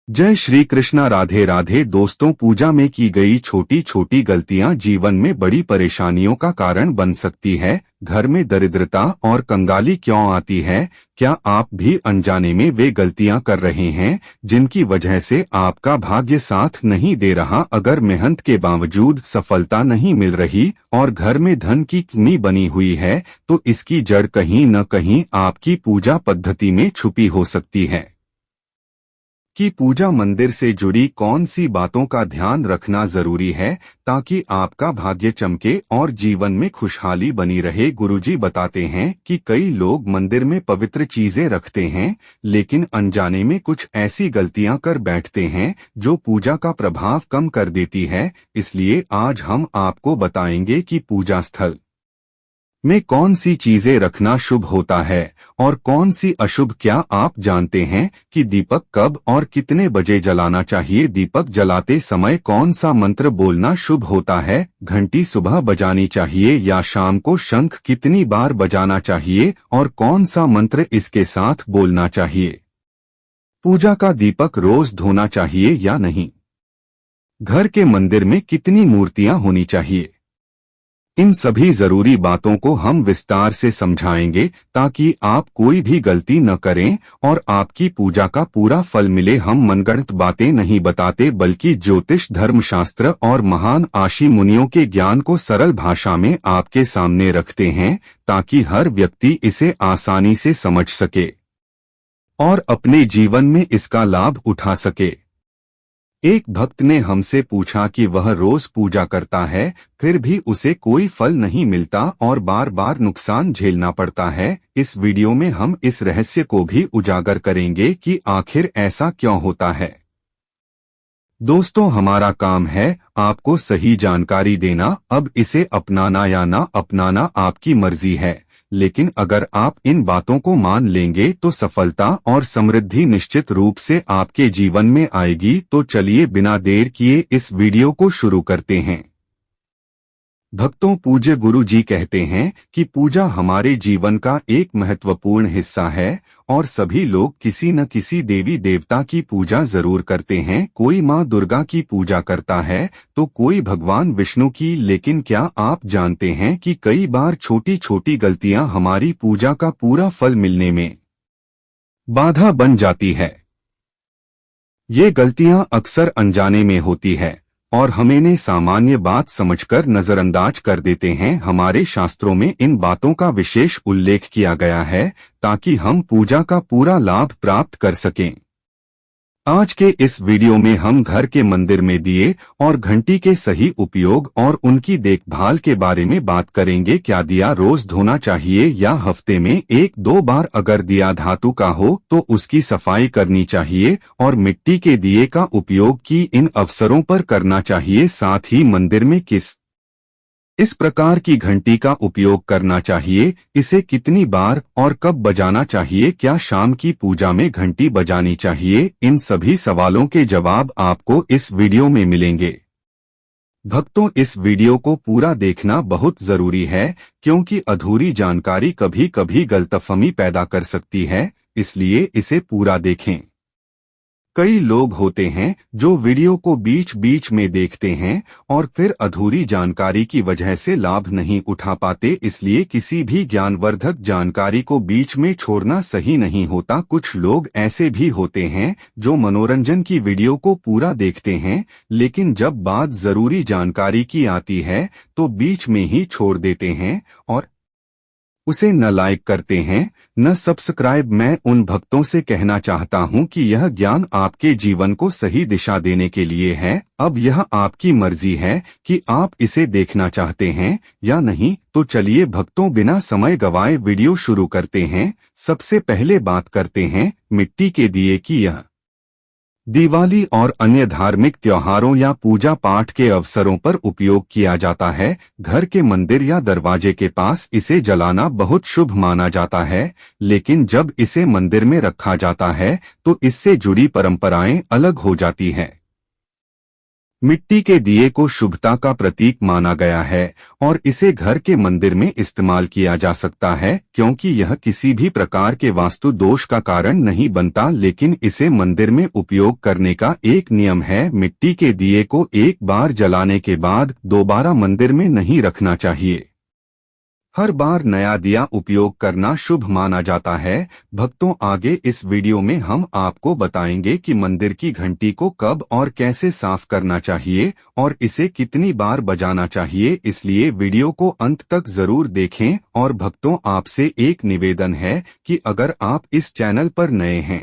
जय श्री कृष्णा। राधे राधे। दोस्तों, पूजा में की गई छोटी छोटी गलतियां जीवन में बड़ी परेशानियों का कारण बन सकती है। घर में दरिद्रता और कंगाली क्यों आती है? क्या आप भी अनजाने में वे गलतियां कर रहे हैं जिनकी वजह से आपका भाग्य साथ नहीं दे रहा? अगर मेहनत के बावजूद सफलता नहीं मिल रही और घर में धन की कमी बनी हुई है, तो इसकी जड़ कहीं न कहीं आपकी पूजा पद्धति में छुपी हो सकती है। कि पूजा मंदिर से जुड़ी कौन सी बातों का ध्यान रखना जरूरी है ताकि आपका भाग्य चमके और जीवन में खुशहाली बनी रहे। गुरुजी बताते हैं कि कई लोग मंदिर में पवित्र चीजें रखते हैं, लेकिन अनजाने में कुछ ऐसी गलतियां कर बैठते हैं जो पूजा का प्रभाव कम कर देती है। इसलिए आज हम आपको बताएंगे कि पूजा स्थल में कौन सी चीजें रखना शुभ होता है और कौन सी अशुभ। क्या आप जानते हैं कि दीपक कब और कितने बजे जलाना चाहिए? दीपक जलाते समय कौन सा मंत्र बोलना शुभ होता है? घंटी सुबह बजानी चाहिए या शाम को? शंख कितनी बार बजाना चाहिए और कौन सा मंत्र इसके साथ बोलना चाहिए? पूजा का दीपक रोज धोना चाहिए या नहीं? घर के मंदिर में कितनी मूर्तियां होनी चाहिए? इन सभी जरूरी बातों को हम विस्तार से समझाएंगे ताकि आप कोई भी गलती न करें और आपकी पूजा का पूरा फल मिले। हम मनगढ़ंत बातें नहीं बताते, बल्कि ज्योतिष, धर्मशास्त्र और महान आशी मुनियों के ज्ञान को सरल भाषा में आपके सामने रखते हैं ताकि हर व्यक्ति इसे आसानी से समझ सके और अपने जीवन में इसका लाभ उठा सके। एक भक्त ने हमसे पूछा कि वह रोज पूजा करता है, फिर भी उसे कोई फल नहीं मिलता और बार बार नुकसान झेलना पड़ता है। इस वीडियो में हम इस रहस्य को भी उजागर करेंगे कि आखिर ऐसा क्यों होता है। दोस्तों, हमारा काम है आपको सही जानकारी देना। अब इसे अपनाना या ना अपनाना आपकी मर्जी है, लेकिन अगर आप इन बातों को मान लेंगे तो सफलता और समृद्धि निश्चित रूप से आपके जीवन में आएगी। तो चलिए बिना देर किए इस वीडियो को शुरू करते हैं। भक्तों, पूज्य गुरु जी कहते हैं कि पूजा हमारे जीवन का एक महत्वपूर्ण हिस्सा है और सभी लोग किसी न किसी देवी देवता की पूजा जरूर करते हैं। कोई माँ दुर्गा की पूजा करता है तो कोई भगवान विष्णु की। लेकिन क्या आप जानते हैं कि कई बार छोटी छोटी गलतियां हमारी पूजा का पूरा फल मिलने में बाधा बन जाती है। ये गलतियां अक्सर अनजाने में होती है और हम इन्हें सामान्य बात समझकर नजरअंदाज कर देते हैं। हमारे शास्त्रों में इन बातों का विशेष उल्लेख किया गया है ताकि हम पूजा का पूरा लाभ प्राप्त कर सकें। आज के इस वीडियो में हम घर के मंदिर में दिए और घंटी के सही उपयोग और उनकी देखभाल के बारे में बात करेंगे। क्या दिया रोज धोना चाहिए या हफ्ते में एक दो बार? अगर दिया धातु का हो तो उसकी सफाई करनी चाहिए और मिट्टी के दिए का उपयोग की इन अवसरों पर करना चाहिए। साथ ही मंदिर में इस प्रकार की घंटी का उपयोग करना चाहिए, इसे कितनी बार और कब बजाना चाहिए? क्या शाम की पूजा में घंटी बजानी चाहिए? इन सभी सवालों के जवाब आपको इस वीडियो में मिलेंगे। भक्तों, इस वीडियो को पूरा देखना बहुत जरूरी है क्योंकि अधूरी जानकारी कभी कभी गलतफहमी पैदा कर सकती है, इसलिए इसे पूरा देखें। कई लोग होते हैं जो वीडियो को बीच बीच में देखते हैं और फिर अधूरी जानकारी की वजह से लाभ नहीं उठा पाते। इसलिए किसी भी ज्ञानवर्धक जानकारी को बीच में छोड़ना सही नहीं होता। कुछ लोग ऐसे भी होते हैं जो मनोरंजन की वीडियो को पूरा देखते हैं, लेकिन जब बात जरूरी जानकारी की आती है तो बीच में ही छोड़ देते हैं और उसे न लाइक करते हैं न सब्सक्राइब। मैं उन भक्तों से कहना चाहता हूं कि यह ज्ञान आपके जीवन को सही दिशा देने के लिए है। अब यह आपकी मर्जी है कि आप इसे देखना चाहते हैं या नहीं। तो चलिए भक्तों, बिना समय गवाए वीडियो शुरू करते हैं। सबसे पहले बात करते हैं मिट्टी के दिए की। यह दिवाली और अन्य धार्मिक त्योहारों या पूजा पाठ के अवसरों पर उपयोग किया जाता है। घर के मंदिर या दरवाजे के पास इसे जलाना बहुत शुभ माना जाता है, लेकिन जब इसे मंदिर में रखा जाता है तो इससे जुड़ी परंपराएं अलग हो जाती हैं। मिट्टी के दिए को शुभता का प्रतीक माना गया है और इसे घर के मंदिर में इस्तेमाल किया जा सकता है, क्योंकि यह किसी भी प्रकार के वास्तु दोष का कारण नहीं बनता, लेकिन इसे मंदिर में उपयोग करने का एक नियम है। मिट्टी के दिए को एक बार जलाने के बाद दोबारा मंदिर में नहीं रखना चाहिए। हर बार नया दिया उपयोग करना शुभ माना जाता है। भक्तों, आगे इस वीडियो में हम आपको बताएंगे कि मंदिर की घंटी को कब और कैसे साफ करना चाहिए और इसे कितनी बार बजाना चाहिए, इसलिए वीडियो को अंत तक जरूर देखें। और भक्तों, आपसे एक निवेदन है कि अगर आप इस चैनल पर नए हैं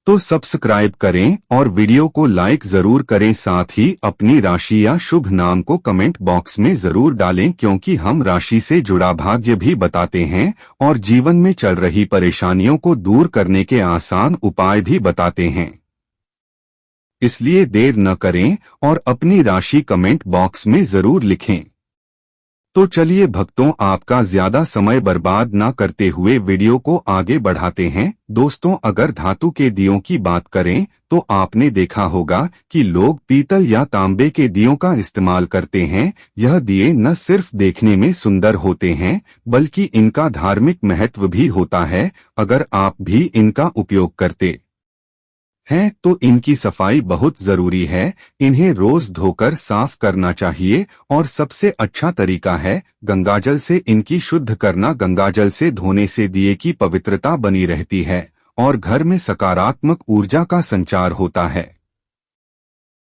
तो सब्सक्राइब करें और वीडियो को लाइक जरूर करें। साथ ही अपनी राशि या शुभ नाम को कमेंट बॉक्स में जरूर डालें, क्योंकि हम राशि से जुड़ा भाग्य भी बताते हैं और जीवन में चल रही परेशानियों को दूर करने के आसान उपाय भी बताते हैं। इसलिए देर न करें और अपनी राशि कमेंट बॉक्स में जरूर लिखें। तो चलिए भक्तों, आपका ज्यादा समय बर्बाद न करते हुए वीडियो को आगे बढ़ाते हैं। दोस्तों, अगर धातु के दियों की बात करें तो आपने देखा होगा कि लोग पीतल या तांबे के दियों का इस्तेमाल करते हैं। यह दिए न सिर्फ देखने में सुंदर होते हैं, बल्कि इनका धार्मिक महत्व भी होता है। अगर आप भी इनका उपयोग करते हैं तो इनकी सफाई बहुत जरूरी है। इन्हें रोज धोकर साफ करना चाहिए और सबसे अच्छा तरीका है गंगाजल से इनकी शुद्ध करना। गंगाजल से धोने से दिए की पवित्रता बनी रहती है और घर में सकारात्मक ऊर्जा का संचार होता है।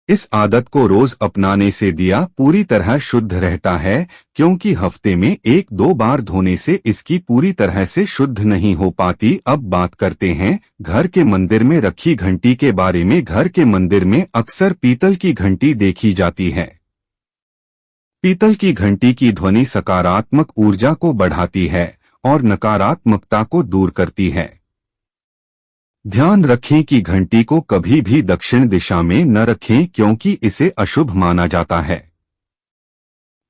इस आदत को रोज अपनाने से दिया पूरी तरह शुद्ध रहता है, क्योंकि हफ्ते में 1-2 बार धोने से इसकी पूरी तरह से शुद्ध नहीं हो पाती। अब बात करते हैं घर के मंदिर में रखी घंटी के बारे में। घर के मंदिर में अक्सर पीतल की घंटी देखी जाती है। पीतल की घंटी की ध्वनि सकारात्मक ऊर्जा को बढ़ाती है और नकारात्मकता को दूर करती है। ध्यान रखें कि घंटी को कभी भी दक्षिण दिशा में न रखें, क्योंकि इसे अशुभ माना जाता है।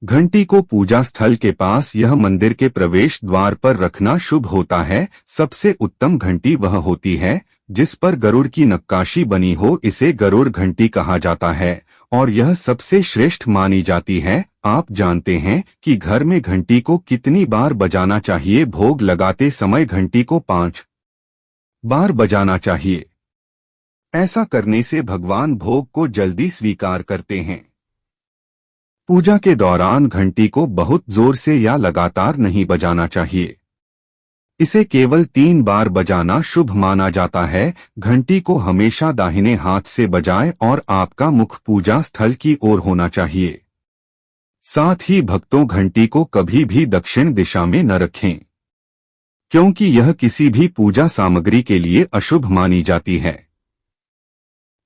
घंटी को पूजा स्थल के पास यह मंदिर के प्रवेश द्वार पर रखना शुभ होता है। सबसे उत्तम घंटी वह होती है जिस पर गरुड़ की नक्काशी बनी हो, इसे गरुड़ घंटी कहा जाता है और यह सबसे श्रेष्ठ मानी जाती है। आप जानते हैं कि घर में घंटी को कितनी बार बजाना चाहिए? भोग लगाते समय घंटी को 5 बार बजाना चाहिए। ऐसा करने से भगवान भोग को जल्दी स्वीकार करते हैं। पूजा के दौरान घंटी को बहुत जोर से या लगातार नहीं बजाना चाहिए। इसे केवल 3 बार बजाना शुभ माना जाता है। घंटी को हमेशा दाहिने हाथ से बजाएं और आपका मुख पूजा स्थल की ओर होना चाहिए। साथ ही भक्तों, घंटी को कभी भी दक्षिण दिशा में न रखें, क्योंकि यह किसी भी पूजा सामग्री के लिए अशुभ मानी जाती है।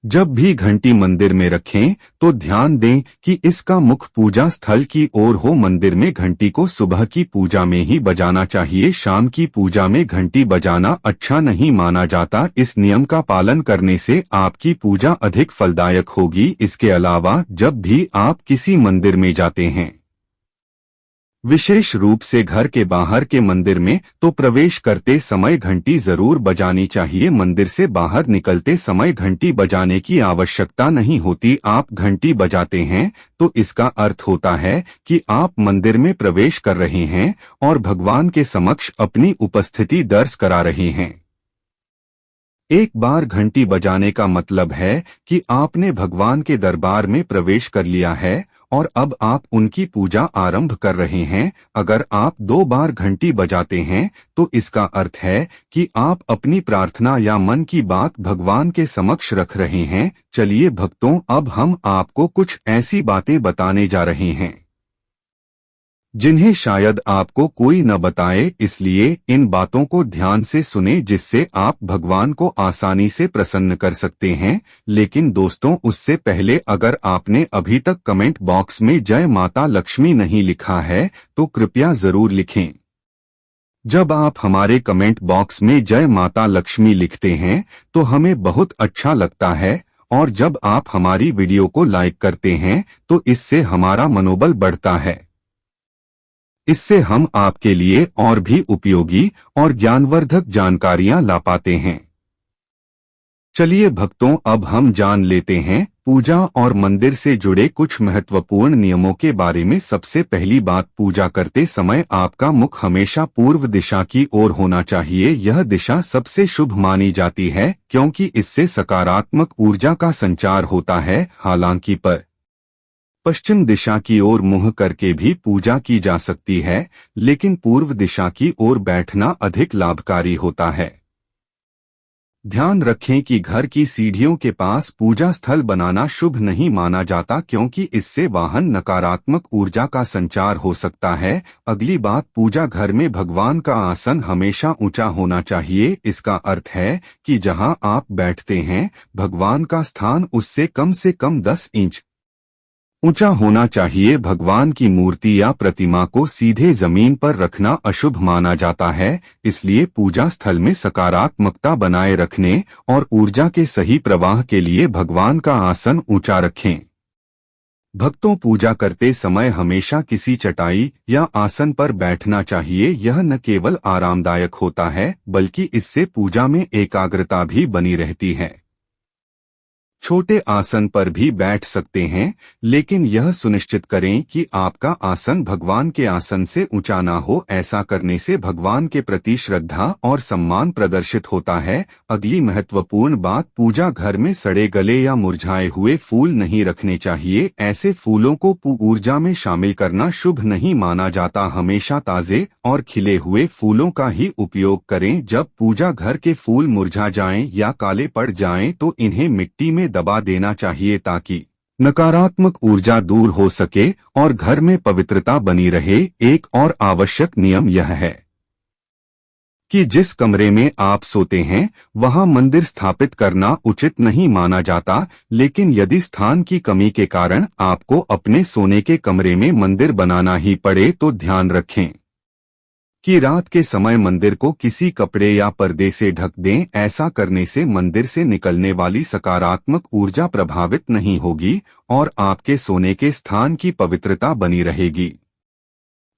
जब भी घंटी मंदिर में रखें तो ध्यान दें कि इसका मुख पूजा स्थल की ओर हो। मंदिर में घंटी को सुबह की पूजा में ही बजाना चाहिए। शाम की पूजा में घंटी बजाना अच्छा नहीं माना जाता। इस नियम का पालन करने से आपकी पूजा अधिक फलदायक होगी। इसके अलावा जब भी आप किसी मंदिर में जाते हैं, विशेष रूप से घर के बाहर के मंदिर में, तो प्रवेश करते समय घंटी जरूर बजानी चाहिए। मंदिर से बाहर निकलते समय घंटी बजाने की आवश्यकता नहीं होती। आप घंटी बजाते हैं तो इसका अर्थ होता है कि आप मंदिर में प्रवेश कर रहे हैं और भगवान के समक्ष अपनी उपस्थिति दर्ज करा रहे हैं। एक बार घंटी बजाने का मतलब है कि आपने भगवान के दरबार में प्रवेश कर लिया है और अब आप उनकी पूजा आरंभ कर रहे हैं। अगर आप 2 बार घंटी बजाते हैं तो इसका अर्थ है कि आप अपनी प्रार्थना या मन की बात भगवान के समक्ष रख रहे हैं। चलिए भक्तों, अब हम आपको कुछ ऐसी बातें बताने जा रहे हैं जिन्हें शायद आपको कोई न बताए, इसलिए इन बातों को ध्यान से सुने जिससे आप भगवान को आसानी से प्रसन्न कर सकते हैं। लेकिन दोस्तों, उससे पहले अगर आपने अभी तक कमेंट बॉक्स में जय माता लक्ष्मी नहीं लिखा है तो कृपया जरूर लिखें। जब आप हमारे कमेंट बॉक्स में जय माता लक्ष्मी लिखते हैं तो हमें बहुत अच्छा लगता है, और जब आप हमारी वीडियो को लाइक करते हैं तो इससे हमारा मनोबल बढ़ता है। इससे हम आपके लिए और भी उपयोगी और ज्ञानवर्धक जानकारियां ला पाते हैं। चलिए भक्तों, अब हम जान लेते हैं पूजा और मंदिर से जुड़े कुछ महत्वपूर्ण नियमों के बारे में। सबसे पहली बात, पूजा करते समय आपका मुख हमेशा पूर्व दिशा की ओर होना चाहिए। यह दिशा सबसे शुभ मानी जाती है क्योंकि इससे सकारात्मक ऊर्जा का संचार होता है। हालांकि पश्चिम दिशा की ओर मुंह करके भी पूजा की जा सकती है, लेकिन पूर्व दिशा की ओर बैठना अधिक लाभकारी होता है। ध्यान रखें कि घर की सीढ़ियों के पास पूजा स्थल बनाना शुभ नहीं माना जाता क्योंकि इससे वाहन नकारात्मक ऊर्जा का संचार हो सकता है। अगली बात, पूजा घर में भगवान का आसन हमेशा ऊंचा होना चाहिए। इसका अर्थ है कि जहां आप बैठते हैं, भगवान का स्थान उससे कम से कम 10 इंच ऊंचा होना चाहिए। भगवान की मूर्ति या प्रतिमा को सीधे जमीन पर रखना अशुभ माना जाता है, इसलिए पूजा स्थल में सकारात्मकता बनाए रखने और ऊर्जा के सही प्रवाह के लिए भगवान का आसन ऊंचा रखें। भक्तों, पूजा करते समय हमेशा किसी चटाई या आसन पर बैठना चाहिए। यह न केवल आरामदायक होता है, बल्कि इससे पूजा में एकाग्रता भी बनी रहती है। छोटे आसन पर भी बैठ सकते हैं, लेकिन यह सुनिश्चित करें कि आपका आसन भगवान के आसन से ऊंचा ना हो। ऐसा करने से भगवान के प्रति श्रद्धा और सम्मान प्रदर्शित होता है। अगली महत्वपूर्ण बात, पूजा घर में सड़े गले या मुरझाए हुए फूल नहीं रखने चाहिए। ऐसे फूलों को ऊर्जा में शामिल करना शुभ नहीं माना जाता। हमेशा ताजे और खिले हुए फूलों का ही उपयोग करें। जब पूजा घर के फूल मुरझा जाएं या काले पड़ जाएं तो इन्हें मिट्टी में दबा देना चाहिए ताकि नकारात्मक ऊर्जा दूर हो सके और घर में पवित्रता बनी रहे। एक और आवश्यक नियम यह है कि जिस कमरे में आप सोते हैं वहां मंदिर स्थापित करना उचित नहीं माना जाता, लेकिन यदि स्थान की कमी के कारण आपको अपने सोने के कमरे में मंदिर बनाना ही पड़े तो ध्यान रखें कि रात के समय मंदिर को किसी कपड़े या पर्दे से ढक दें। ऐसा करने से मंदिर से निकलने वाली सकारात्मक ऊर्जा प्रभावित नहीं होगी और आपके सोने के स्थान की पवित्रता बनी रहेगी।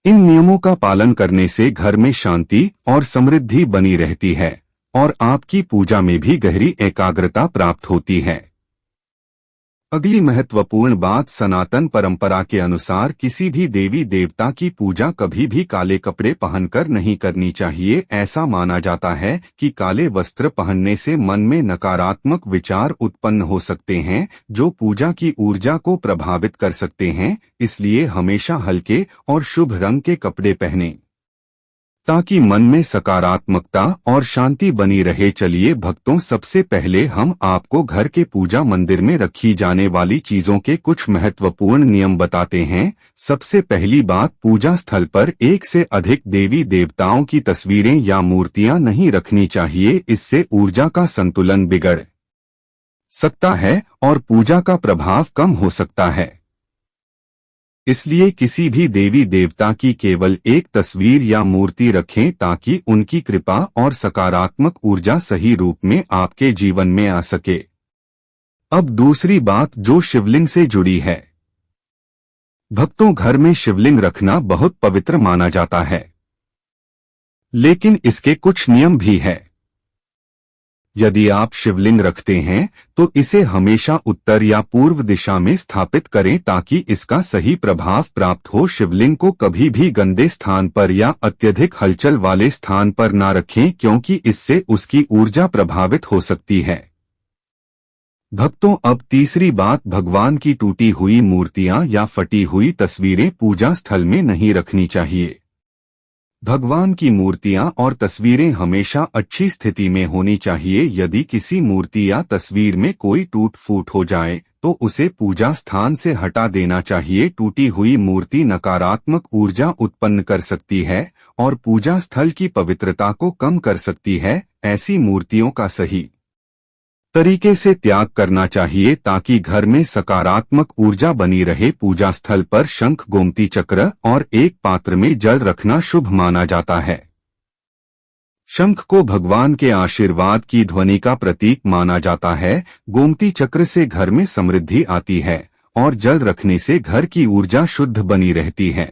इन नियमों का पालन करने से घर में शांति और समृद्धि बनी रहती है और आपकी पूजा में भी गहरी एकाग्रता प्राप्त होती है। अगली महत्वपूर्ण बात, सनातन परंपरा के अनुसार किसी भी देवी देवता की पूजा कभी भी काले कपड़े पहनकर नहीं करनी चाहिए। ऐसा माना जाता है कि काले वस्त्र पहनने से मन में नकारात्मक विचार उत्पन्न हो सकते हैं, जो पूजा की ऊर्जा को प्रभावित कर सकते हैं। इसलिए हमेशा हल्के और शुभ रंग के कपड़े पहनें ताकि मन में सकारात्मकता और शांति बनी रहे। चलिए भक्तों, सबसे पहले हम आपको घर के पूजा मंदिर में रखी जाने वाली चीजों के कुछ महत्वपूर्ण नियम बताते हैं। सबसे पहली बात, पूजा स्थल पर एक से अधिक देवी देवताओं की तस्वीरें या मूर्तियां नहीं रखनी चाहिए। इससे ऊर्जा का संतुलन बिगड़ सकता है और पूजा का प्रभाव कम हो सकता है। इसलिए किसी भी देवी देवता की केवल एक तस्वीर या मूर्ति रखें ताकि उनकी कृपा और सकारात्मक ऊर्जा सही रूप में आपके जीवन में आ सके। अब दूसरी बात जो शिवलिंग से जुड़ी है। भक्तों, घर में शिवलिंग रखना बहुत पवित्र माना जाता है, लेकिन इसके कुछ नियम भी है। यदि आप शिवलिंग रखते हैं तो इसे हमेशा उत्तर या पूर्व दिशा में स्थापित करें ताकि इसका सही प्रभाव प्राप्त हो। शिवलिंग को कभी भी गंदे स्थान पर या अत्यधिक हलचल वाले स्थान पर ना रखें क्योंकि इससे उसकी ऊर्जा प्रभावित हो सकती है। भक्तों, अब तीसरी बात, भगवान की टूटी हुई मूर्तियां या फटी हुई तस्वीरें पूजा स्थल में नहीं रखनी चाहिए। भगवान की मूर्तियां और तस्वीरें हमेशा अच्छी स्थिति में होनी चाहिए। यदि किसी मूर्ति या तस्वीर में कोई टूट फूट हो जाए तो उसे पूजा स्थान से हटा देना चाहिए। टूटी हुई मूर्ति नकारात्मक ऊर्जा उत्पन्न कर सकती है और पूजा स्थल की पवित्रता को कम कर सकती है। ऐसी मूर्तियों का सही तरीके से त्याग करना चाहिए ताकि घर में सकारात्मक ऊर्जा बनी रहे। पूजा स्थल पर शंख, गोमती चक्र और एक पात्र में जल रखना शुभ माना जाता है। शंख को भगवान के आशीर्वाद की ध्वनि का प्रतीक माना जाता है। गोमती चक्र से घर में समृद्धि आती है और जल रखने से घर की ऊर्जा शुद्ध बनी रहती है।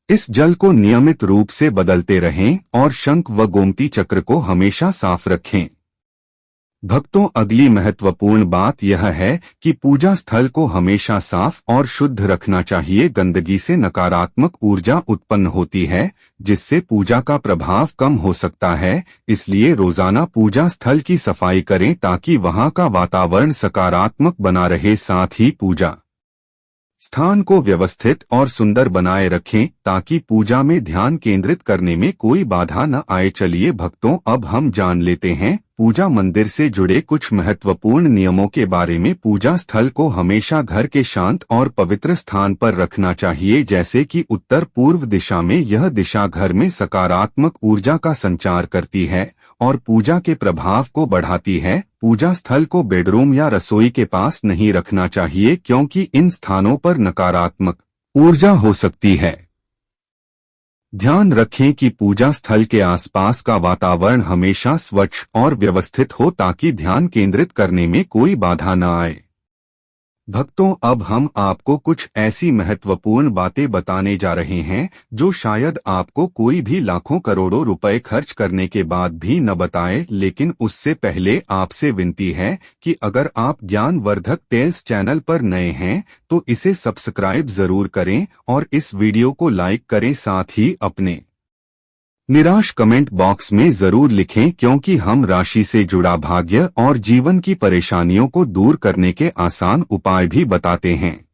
इस जल को नियमित रूप से बदलते रहें और शंख व गोमती चक्र को हमेशा साफ रखें। भक्तों, अगली महत्वपूर्ण बात यह है कि पूजा स्थल को हमेशा साफ और शुद्ध रखना चाहिए। गंदगी से नकारात्मक ऊर्जा उत्पन्न होती है, जिससे पूजा का प्रभाव कम हो सकता है। इसलिए रोजाना पूजा स्थल की सफाई करें ताकि वहां का वातावरण सकारात्मक बना रहे। साथ ही पूजा स्थान को व्यवस्थित और सुंदर बनाए रखें ताकि पूजा में ध्यान केंद्रित करने में कोई बाधा न आए। चलिए भक्तों, अब हम जान लेते हैं पूजा मंदिर से जुड़े कुछ महत्वपूर्ण नियमों के बारे में। पूजा स्थल को हमेशा घर के शांत और पवित्र स्थान पर रखना चाहिए, जैसे कि उत्तर पूर्व दिशा में। यह दिशा घर में सकारात्मक ऊर्जा का संचार करती है और पूजा के प्रभाव को बढ़ाती है। पूजा स्थल को बेडरूम या रसोई के पास नहीं रखना चाहिए, क्योंकि इन स्थानों पर नकारात्मक ऊर्जा हो सकती है। ध्यान रखें कि पूजा स्थल के आसपास का वातावरण हमेशा स्वच्छ और व्यवस्थित हो ताकि ध्यान केंद्रित करने में कोई बाधा न आए। भक्तों, अब हम आपको कुछ ऐसी महत्वपूर्ण बातें बताने जा रहे हैं जो शायद आपको कोई भी लाखों करोड़ों रुपए खर्च करने के बाद भी न बताए। लेकिन उससे पहले आपसे विनती है कि अगर आप ज्ञानवर्धक टेल्स चैनल पर नए हैं तो इसे सब्सक्राइब जरूर करें और इस वीडियो को लाइक करें। साथ ही अपने निराश कमेंट बॉक्स में जरूर लिखें, क्योंकि हम राशि से जुड़ा भाग्य और जीवन की परेशानियों को दूर करने के आसान उपाय भी बताते हैं।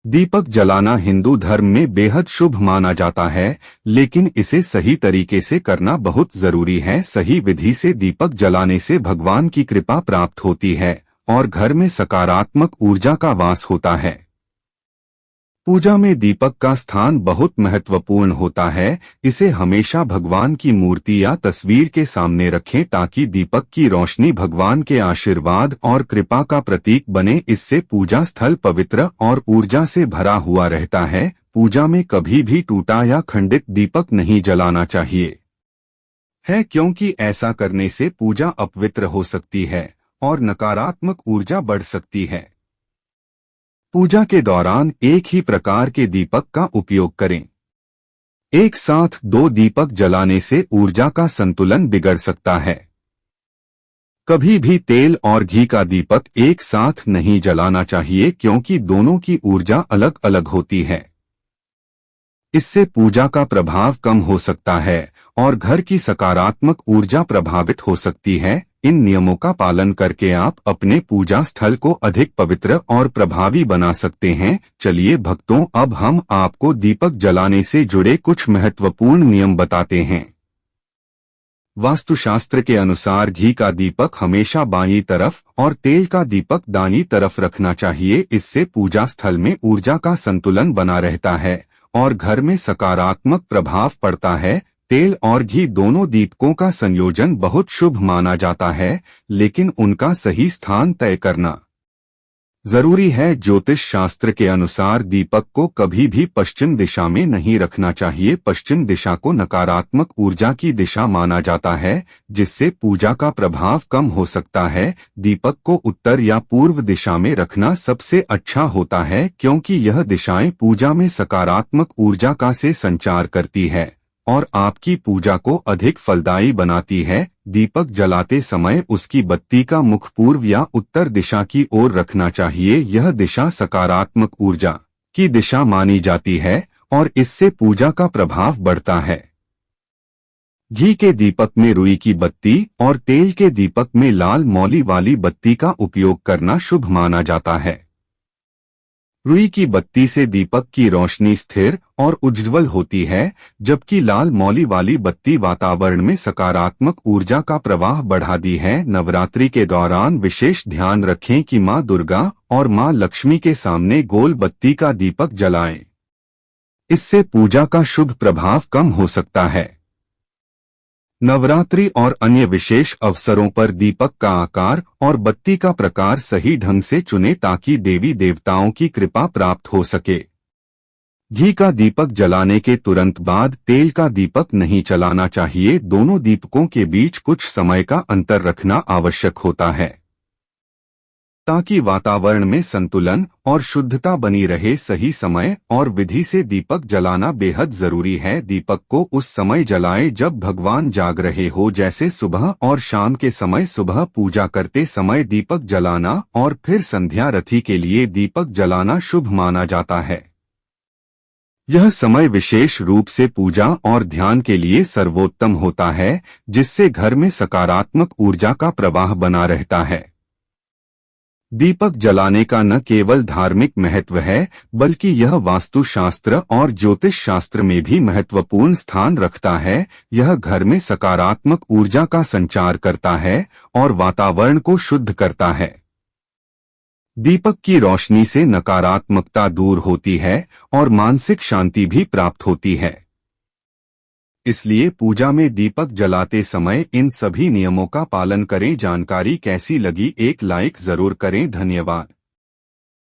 दीपक जलाना हिंदू धर्म में बेहद शुभ माना जाता है, लेकिन इसे सही तरीके से करना बहुत जरूरी है। सही विधि से दीपक जलाने से भगवान की कृपा प्राप्त होती है और घर में सकारात्मक ऊर्जा का वास होता है। पूजा में दीपक का स्थान बहुत महत्वपूर्ण होता है। इसे हमेशा भगवान की मूर्ति या तस्वीर के सामने रखें ताकि दीपक की रोशनी भगवान के आशीर्वाद और कृपा का प्रतीक बने। इससे पूजा स्थल पवित्र और ऊर्जा से भरा हुआ रहता है। पूजा में कभी भी टूटा या खंडित दीपक नहीं जलाना चाहिए, क्योंकि ऐसा करने से पूजा अपवित्र हो सकती है और नकारात्मक ऊर्जा बढ़ सकती है। पूजा के दौरान एक ही प्रकार के दीपक का उपयोग करें। एक साथ दो दीपक जलाने से ऊर्जा का संतुलन बिगड़ सकता है। कभी भी तेल और घी का दीपक एक साथ नहीं जलाना चाहिए, क्योंकि दोनों की ऊर्जा अलग अलग होती है। इससे पूजा का प्रभाव कम हो सकता है और घर की सकारात्मक ऊर्जा प्रभावित हो सकती है। इन नियमों का पालन करके आप अपने पूजा स्थल को अधिक पवित्र और प्रभावी बना सकते हैं। चलिए भक्तों, अब हम आपको दीपक जलाने से जुड़े कुछ महत्वपूर्ण नियम बताते हैं। वास्तुशास्त्र के अनुसार घी का दीपक हमेशा बाईं तरफ और तेल का दीपक दाईं तरफ रखना चाहिए। इससे पूजा स्थल में ऊर्जा का संतुलन बना रहता है और घर में सकारात्मक प्रभाव पड़ता है। तेल और घी दोनों दीपकों का संयोजन बहुत शुभ माना जाता है, लेकिन उनका सही स्थान तय करना जरूरी है। ज्योतिष शास्त्र के अनुसार दीपक को कभी भी पश्चिम दिशा में नहीं रखना चाहिए। पश्चिम दिशा को नकारात्मक ऊर्जा की दिशा माना जाता है, जिससे पूजा का प्रभाव कम हो सकता है। दीपक को उत्तर या पूर्व दिशा में रखना सबसे अच्छा होता है, क्योंकि यह दिशाएं पूजा में सकारात्मक ऊर्जा का से संचार करती है और आपकी पूजा को अधिक फलदायी बनाती है। दीपक जलाते समय उसकी बत्ती का मुख पूर्व या उत्तर दिशा की ओर रखना चाहिए। यह दिशा सकारात्मक ऊर्जा की दिशा मानी जाती है और इससे पूजा का प्रभाव बढ़ता है। घी के दीपक में रुई की बत्ती और तेल के दीपक में लाल मौली वाली बत्ती का उपयोग करना शुभ माना जाता है। रुई की बत्ती से दीपक की रोशनी स्थिर और उज्ज्वल होती है, जबकि लाल मौली वाली बत्ती वातावरण में सकारात्मक ऊर्जा का प्रवाह बढ़ाती है। नवरात्रि के दौरान विशेष ध्यान रखें कि मां दुर्गा और मां लक्ष्मी के सामने गोल बत्ती का दीपक जलाएं। इससे पूजा का शुभ प्रभाव कम हो सकता है। नवरात्रि और अन्य विशेष अवसरों पर दीपक का आकार और बत्ती का प्रकार सही ढंग से चुनें ताकि देवी देवताओं की कृपा प्राप्त हो सके। घी का दीपक जलाने के तुरंत बाद तेल का दीपक नहीं जलाना चाहिए। दोनों दीपकों के बीच कुछ समय का अंतर रखना आवश्यक होता है। ताकि वातावरण में संतुलन और शुद्धता बनी रहे। सही समय और विधि से दीपक जलाना बेहद जरूरी है। दीपक को उस समय जलाएं जब भगवान जाग रहे हो, जैसे सुबह और शाम के समय। सुबह पूजा करते समय दीपक जलाना और फिर संध्या रति के लिए दीपक जलाना शुभ माना जाता है। यह समय विशेष रूप से पूजा और ध्यान के लिए सर्वोत्तम होता है, जिससे घर में सकारात्मक ऊर्जा का प्रवाह बना रहता है। दीपक जलाने का न केवल धार्मिक महत्व है, बल्कि यह वास्तुशास्त्र और ज्योतिष शास्त्र में भी महत्वपूर्ण स्थान रखता है। यह घर में सकारात्मक ऊर्जा का संचार करता है और वातावरण को शुद्ध करता है। दीपक की रोशनी से नकारात्मकता दूर होती है और मानसिक शांति भी प्राप्त होती है। इसलिए पूजा में दीपक जलाते समय इन सभी नियमों का पालन करें। जानकारी कैसी लगी? एक लाइक जरूर करें। धन्यवाद।